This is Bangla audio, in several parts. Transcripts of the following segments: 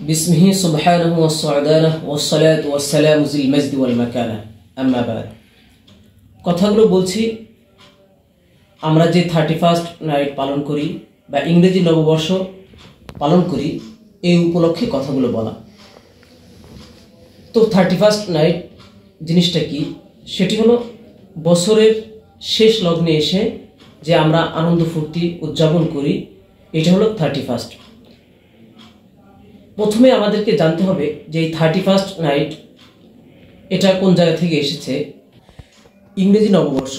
बिस्मिहि सुब्हानहु वस्सअदानहु वस्सलातु वस्सलामु जिल मजदि ওয়াল মাকানা আম্মা বাদ। কথাগুলো বলছি আমরা যে 31st নাইট পালন করি বা ইংরেজি নববর্ষ পালন করি এই উপলক্ষে কথাগুলো বলা। তো 31st নাইট জিনিসটা কি, সেটি হলো বছরের শেষ লগ্নে এসে যে আমরা আনন্দ ফুর্তি উদযাপন করি, এটা হলো 31st। প্রথমে আমাদেরকে জানতে হবে যে এই 31st নাইট এটা কোন জায়গা থেকে এসেছে। ইংরেজি নববর্ষ,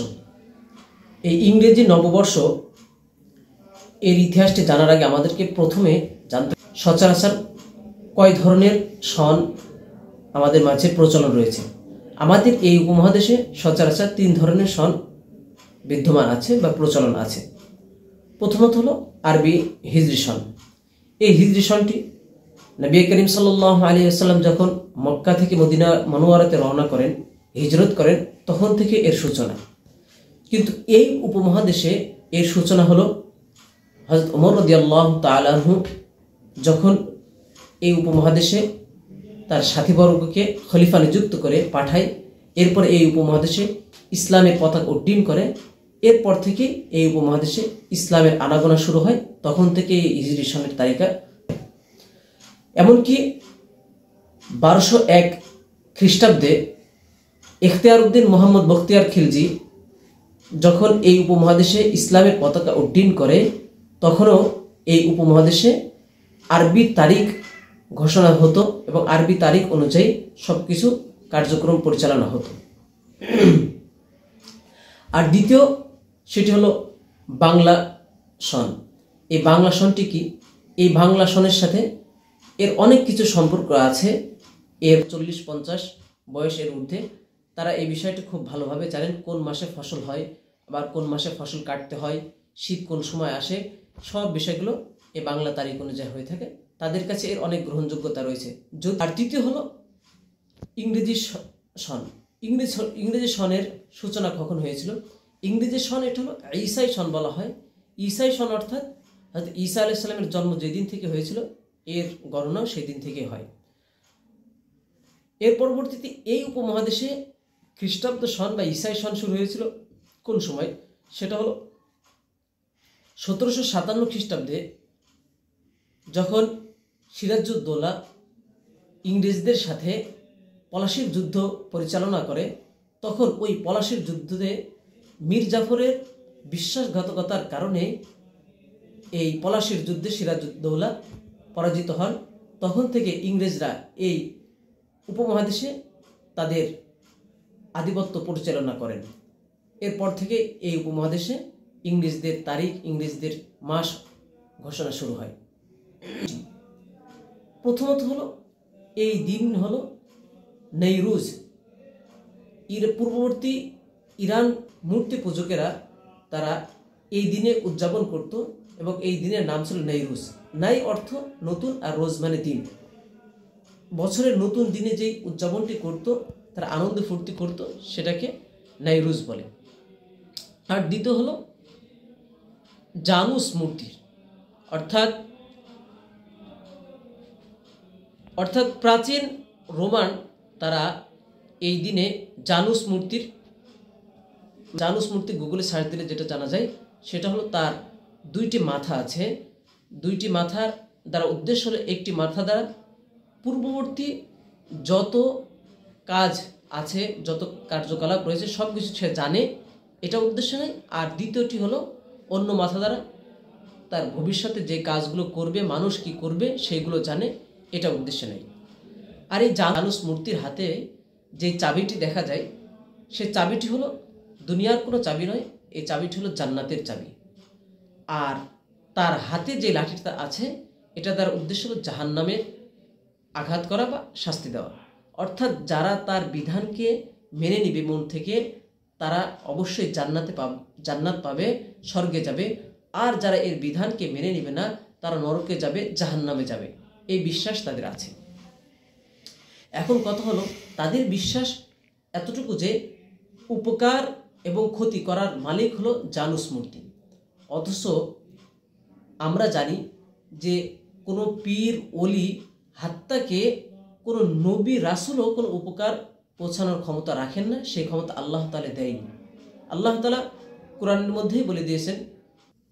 এই ইংরেজি নববর্ষ এর ইতিহাসটি জানার আগে আমাদেরকে প্রথমে জানতে সচরাচর কয় ধরনের সন আমাদের মাঝে প্রচলন রয়েছে। আমাদের এই উপমহাদেশে সচরাচর 3 ধরনের সন বিদ্যমান আছে বা প্রচলন আছে। প্রথমত হলো আরবি হিজরি সন। এই হিজরি সনটি নবী করিম সাল্লাল্লাহু আলাইহি ওয়াসাল্লাম যখন মক্কা থেকে মদিনা মনোয়ারাতে রওনা করেন, হিজরত করেন, তখন থেকে এর সূচনা। কিন্তু এই উপমহাদেশে এর সূচনা হলো হযরত ওমর রাদিয়াল্লাহু তাআলা আনহু যখন এই উপমহাদেশে তার সাথীবর্গকে খলিফা নিযুক্ত করে পাঠায়, এরপর এই উপমহাদেশে ইসলামের পতাকা উড্ডীন করে। এরপর থেকে এই উপমহাদেশে ইসলামের আনাগোনা শুরু হয়। তখন থেকে এই হিজরি সনের তারিখা, এমনকি 1201 খ্রিস্টাব্দে ইখতিয়ার উদ্দিন মোহাম্মদ বখতিয়ার খিলজি যখন এই উপমহাদেশে ইসলামের পতাকা উড্ডীন করে, তখনও এই উপমহাদেশে আরবি তারিখ ঘোষণা হতো এবং আরবি তারিখ অনুযায়ী সবকিছু কার্যক্রম পরিচালনা হতো। আর দ্বিতীয় সেটি হলো বাংলা সন। এই বাংলা সনটি কি? এই বাংলা সনের সাথে এর অনেক কিছু সম্পর্ক আছে। এর 40-50 বয়সের ঊর্ধ্বে তারা এই বিষয়টি খুব ভালোভাবে জানেন, কোন মাসে ফসল হয়, আবার কোন মাসে ফসল কাটতে হয়, শীত কোন সময় আসে, সব বিষয়গুলো এই বাংলা তারিখ অনুযায়ী হয়ে থাকে। তাদের কাছে এর অনেক গ্রহণযোগ্যতা রয়েছে। আর তৃতীয় হলো ইংরেজি সন। ইংরেজি সনের সূচনা কখন হয়েছিল? ইংরেজি সন এটা হলো ঈসাই সন বলা হয়। ঈসাই সন অর্থাৎ হয়তো ঈসা আলাইহিস সালামের জন্ম যেদিন থেকে হয়েছিল এর গণনাও সেই দিন থেকে হয়। এর পরবর্তীতে এই উপমহাদেশে খ্রিস্টাব্দ সন বা ঈসাই সন শুরু হয়েছিল কোন সময়? সেটা হলো 1757 খ্রিস্টাব্দে যখন সিরাজউদ্দৌলা ইংরেজদের সাথে পলাশির যুদ্ধ পরিচালনা করে। তখন ওই পলাশির যুদ্ধে মীর জাফরের বিশ্বাসঘাতকতার কারণে এই পলাশির যুদ্ধে সিরাজউদ্দৌলা পরাজিত হন। তখন থেকে ইংরেজরা এই উপমহাদেশে তাদের আধিপত্য পরিচালনা করেন। এরপর থেকে এই উপমহাদেশে ইংরেজদের তারিখ, ইংরেজদের মাস ঘোষণা শুরু হয়। প্রথমত হলো এই দিন হলো নৈরুজ। এর পূর্ববর্তী ইরান মূর্তি পূজকেরা তারা এই দিনে উদযাপন করত এবং এই দিনের নাম ছিল নৈরুজ। নাই অর্থ নতুন, আর রোজ মানে দিন। বছরের নতুন দিনে যেই উদযাপনটি করত, তারা আনন্দ ফুর্তি করত, সেটাকে নৈরুজ বলে। আর দ্বিতীয় হলো জানুস মূর্তির, অর্থাৎ প্রাচীন রোমান তারা এই দিনে জানুস মূর্তি গুগলে সার্চ দিলে যেটা জানা যায় সেটা হলো তার 2টি মাথা আছে। 2টি মাথার দ্বারা উদ্দেশ্য হলো একটি মাথা দ্বারা পূর্ববর্তী যত কাজ আছে, যত কার্যকলাপ রয়েছে সব কিছু সে জানে, এটা উদ্দেশ্য নেই। আর দ্বিতীয়টি হলো অন্য মাথা দ্বারা তার ভবিষ্যতে যে কাজগুলো করবে, মানুষ কি করবে সেইগুলো জানে, এটা উদ্দেশ্য নেই। আর এই জানুস মূর্তির হাতে যে চাবিটি দেখা যায়, সে চাবিটি হলো দুনিয়ার কোনো চাবি নয়, এই চাবিটি হলো জান্নাতের চাবি। আর তার হাতে যে লাঠিটা আছে, এটা তার উদ্দেশ্য হলো জাহান্নামের আঘাত করা বা শাস্তি দেওয়া। অর্থাৎ যারা তার বিধানকে মেনে নিবে মন থেকে, তারা অবশ্যই জান্নাত পাবে, স্বর্গে যাবে। আর যারা এর বিধানকে মেনে নিবে না, তারা নরকে যাবে, জাহান্নামে যাবে। এই বিশ্বাস তাদের আছে। এখন কথা হলো তাদের বিশ্বাস এতটুকু যে উপকার এবং ক্ষতি করার মালিক হলো জানুস মূর্তি। অথচ আমরা জানি যে কোনো পীর, ওলি, হাত্তাকে কোনো নবী রাসূলও কোনো উপকার পৌঁছানোর ক্ষমতা রাখেন না, সেই ক্ষমতা আল্লাহ তাআলা দেয়নি। আল্লাহ তাআলা কোরআনের মধ্যেই বলে দিয়েছেন,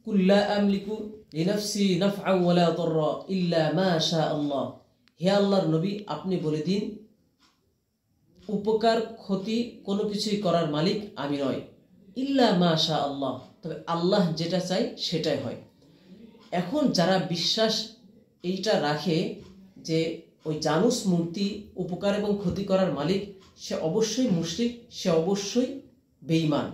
কুল্লা আমলিকু লিনাফসি নাফআ ওয়ালা দাররা ইল্লা মা শা আল্লাহ। হে আল্লাহর নবী, আপনি বলে দিন উপকার ক্ষতি কোনো কিছুই করার মালিক আমি নয়, ইল্লা মা শা আল্লাহ, তবে আল্লাহ যেটা চাই সেটাই হয়। এখন যারা বিশ্বাস এইটা রাখে যে ওই জানুস মূর্তি উপকার এবং ক্ষতি করার মালিক, সে অবশ্যই মুশরিক, সে অবশ্যই বেঈমান।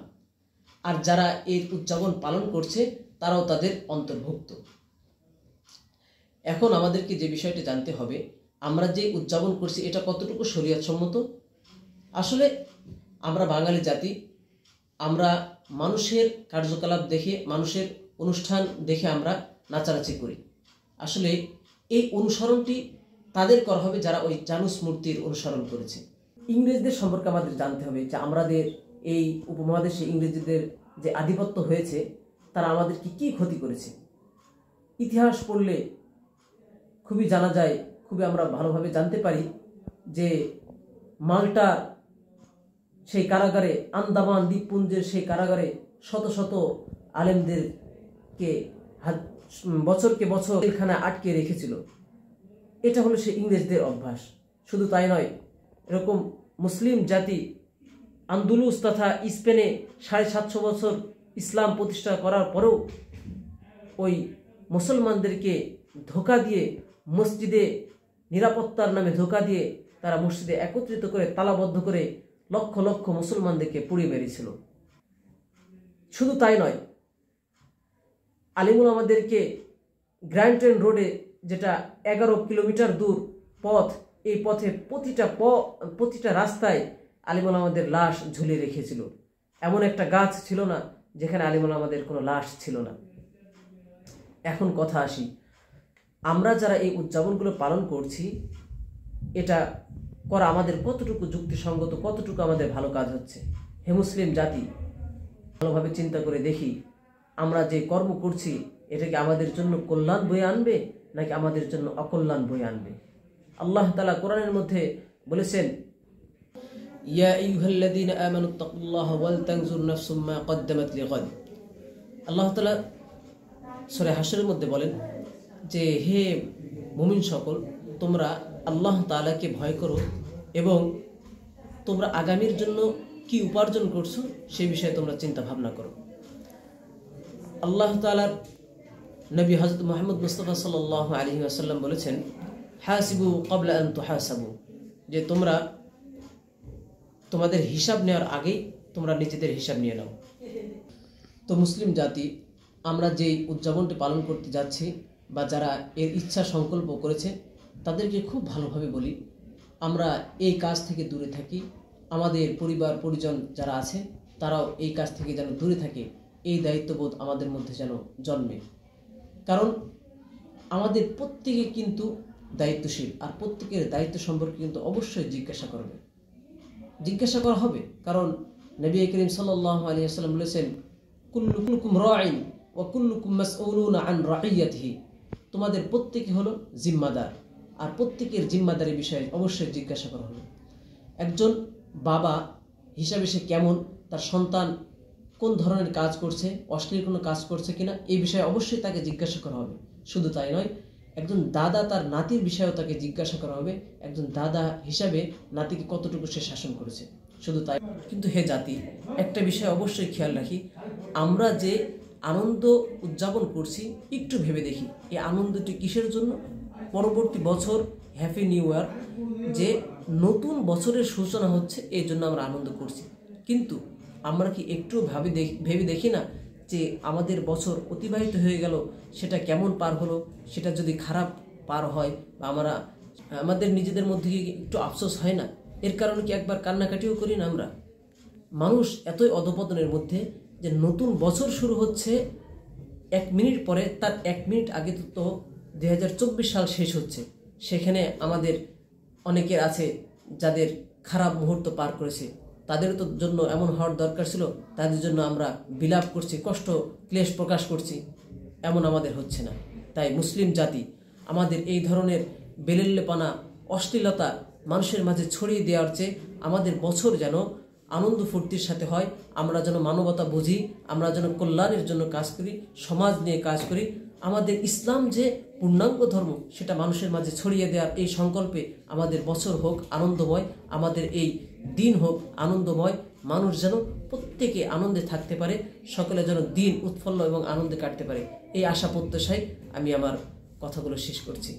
আর যারা এই উদযাপন পালন করছে তারাও তাদের অন্তর্ভুক্ত। এখন আমাদেরকে যে বিষয়টি জানতে হবে, আমরা যে উদযাপন করছি এটা কতটুকু শরীয়ত সম্মত। আসলে আমরা বাঙালি জাতি, আমরা মানুষের কার্যকলাপ দেখে, মানুষের অনুষ্ঠান দেখে আমরা নাচানাচি করি। আসলে এই অনুসরণটি তাদের করা হবে যারা ওই জানুস মূর্তির অনুসরণ করেছে। ইংরেজদের সম্পর্কে আমাদের জানতে হবে যে আমাদের এই উপমহাদেশে ইংরেজদের যে আধিপত্য হয়েছে তারা আমাদেরকে কি ক্ষতি করেছে। ইতিহাস পড়লে খুবই জানা যায়, খুবই আমরা ভালোভাবে জানতে পারি যে মাল্টার সেই কারাগারে, আন্দামান দ্বীপপুঞ্জের সেই কারাগারে শত শত আলেমদেরকে বছরকে বছর জেলখানায় আটকে রেখেছিল। এটা হলো সেই ইংরেজদের অভ্যাস। শুধু তাই নয়, এরকম মুসলিম জাতি আন্দুলুস তথা স্পেনে 750 বছর ইসলাম প্রতিষ্ঠা করার পরেও ওই মুসলমানদেরকে ধোঁকা দিয়ে, মসজিদে নিরাপত্তার নামে ধোঁকা দিয়ে তারা মসজিদে একত্রিত করে তালাবদ্ধ করে লক্ষ লক্ষ মুসলমানদেরকে পুড়িয়ে মেরেছিল। শুধু তাই নয়, আলিমুল আমাদেরকে গ্র্যান্ড ট্রেন রোডে, যেটা 11 কিলোমিটার দূর পথ, এই পথে প্রতিটা রাস্তায় আলিমুল আমাদের লাশ ঝুলিয়ে রেখেছিল। এমন একটা গাছ ছিল না যেখানে আলিমুল আমাদের কোনো লাশ ছিল না। এখন কথা আসি, আমরা যারা এই উদযাপনগুলো পালন করছি, এটা করা আমাদের কতটুকু যুক্তিসঙ্গত, কতটুকু আমাদের ভালো কাজ হচ্ছে। হে মুসলিম জাতি, ভালোভাবে চিন্তা করে দেখি আমরা যে কর্ম করছি এটা কি আমাদের জন্য কল্যাণ বয়ে আনবে নাকি আমাদের জন্য অকল্যাণ বয়ে আনবে। আল্লাহ তাআলা কোরআনের মধ্যে বলেছেন, ইয়া আইয়ুহাল্লাযীনা আমানুত্তাকুল্লাহা ওয়াল তানজুর নাফসুম মা কদ্দামাত লিগাদ। আল্লাহ তাআলা সূরা হাশরের মধ্যে বলেন যে হে মুমিন সকল, তোমরা আল্লাহ তাআলাকে ভয় করো এবং তোমরা আগামীর জন্য কি উপার্জন করছো সেই বিষয়ে তোমরা চিন্তা ভাবনা করো। আল্লাহ তাআলার নবী হযরত মুহাম্মদ মুস্তাফা সাল্লাল্লাহু আলাইহি ওয়াসাল্লাম বলেছেন, হাসিবু ক্বাবলা আন তুহাসাবু, যে তোমরা তোমাদের হিসাব নেওয়ার আগেই তোমরা নিজেদের হিসাব নিয়ে নাও। তো মুসলিম জাতি, আমরা যেই উদযাপনটি পালন করতে যাচ্ছি বা যারা এর ইচ্ছা সংকল্প করেছে তাদেরকে খুব ভালোভাবে বলি, আমরা এই কাজ থেকে দূরে থাকি। আমাদের পরিবার পরিজন যারা আছে তারাও এই কাজ থেকে যেন দূরে থাকে, এই দায়িত্ববোধ আমাদের মধ্যে যেন জন্মে। কারণ আমাদের প্রত্যেকে কিন্তু দায়িত্বশীল, আর প্রত্যেকের দায়িত্ব সম্পর্কে কিন্তু অবশ্যই জিজ্ঞাসা করা হবে। কারণ নবী করিম সাল্লাল্লাহু আলাইহি ওয়াসাল্লাম বলেছেন, কুল্লুকুম রাঈন ওয়া কুল্লুকুম মাসউলুনা আন রাঈয়াতিহি, তোমাদের প্রত্যেকে হলো জিম্মাদার, আর প্রত্যেকের জিম্মাদারি বিষয়ে অবশ্যই জিজ্ঞাসা করা হবে। একজন বাবা হিসাবে সে কেমন, তার সন্তান কোন ধরনের কাজ করছে, অশ্লীল কোনো কাজ করছে কিনা, এই বিষয়ে অবশ্যই তাকে জিজ্ঞাসা করা হবে। শুধু তাই নয়, একজন দাদা তার নাতির বিষয়েও তাকে জিজ্ঞাসা করা হবে, একজন দাদা হিসাবে নাতিকে কতটুকু সে শাসন করেছে। শুধু তাই কিন্তু হে জাতি, একটা বিষয় অবশ্যই খেয়াল রাখি, আমরা যে আনন্দ উদযাপন করছি একটু ভেবে দেখি এই আনন্দটি কিসের জন্য। পরবর্তী বছর হ্যাপি নিউ ইয়ার, যে নতুন বছরের সূচনা হচ্ছে, এই জন্য আমরা আনন্দ করছি। কিন্তু আমরা কি একটু ভেবে দেখি না যে আমাদের বছর অতিবাহিত হয়ে গেল, সেটা কেমন পার হলো, সেটা যদি খারাপ পার হয় বা আমাদের নিজেদের মধ্যে একটু আফসোস হয় না? এর কারণে কি একবার কান্নাকাটিও করি না আমরা? মানুষ এতই অধপতনের মধ্যে যে নতুন বছর শুরু হচ্ছে 1 মিনিট পরে, তার 1 মিনিট আগে তো 2024 সাল শেষ হচ্ছে। সেখানে আমাদের অনেকের আছে যাদের খারাপ মুহূর্ত পার করেছে, তাদের তো জন্য এমন হওয়ার দরকার ছিল, তাদের জন্য আমরা বিলাপ করছি, কষ্ট ক্লেশ প্রকাশ করছি, এমন আমাদের হচ্ছে না। তাই মুসলিম জাতি, আমাদের এই ধরনের বেলেল্লেপনা, অশ্লীলতা মানুষের মাঝে ছড়িয়ে দেওয়ার চেয়ে আমাদের বছর যেন আনন্দ ফুর্তির সাথে হয়, আমরা যেন মানবতা বুঝি, আমরা যেন কল্যাণের জন্য কাজ করি, সমাজ নিয়ে কাজ করি। আমাদের ইসলাম যে পূর্ণাঙ্গ ধর্ম সেটা মানুষের মাঝে ছড়িয়ে দেওয়ার এই সংকল্পে আমাদের বছর হোক আনন্দময়, আমাদের এই দিন হোক আনন্দময়। মানুষ যেন প্রত্যেকে আনন্দে থাকতে পারে, সকলে যেন দিন উৎফুল্ল এবং আনন্দে কাটতে পারে, এই আশা প্রত্যাশায় আমি আমার কথাগুলো শেষ করছি।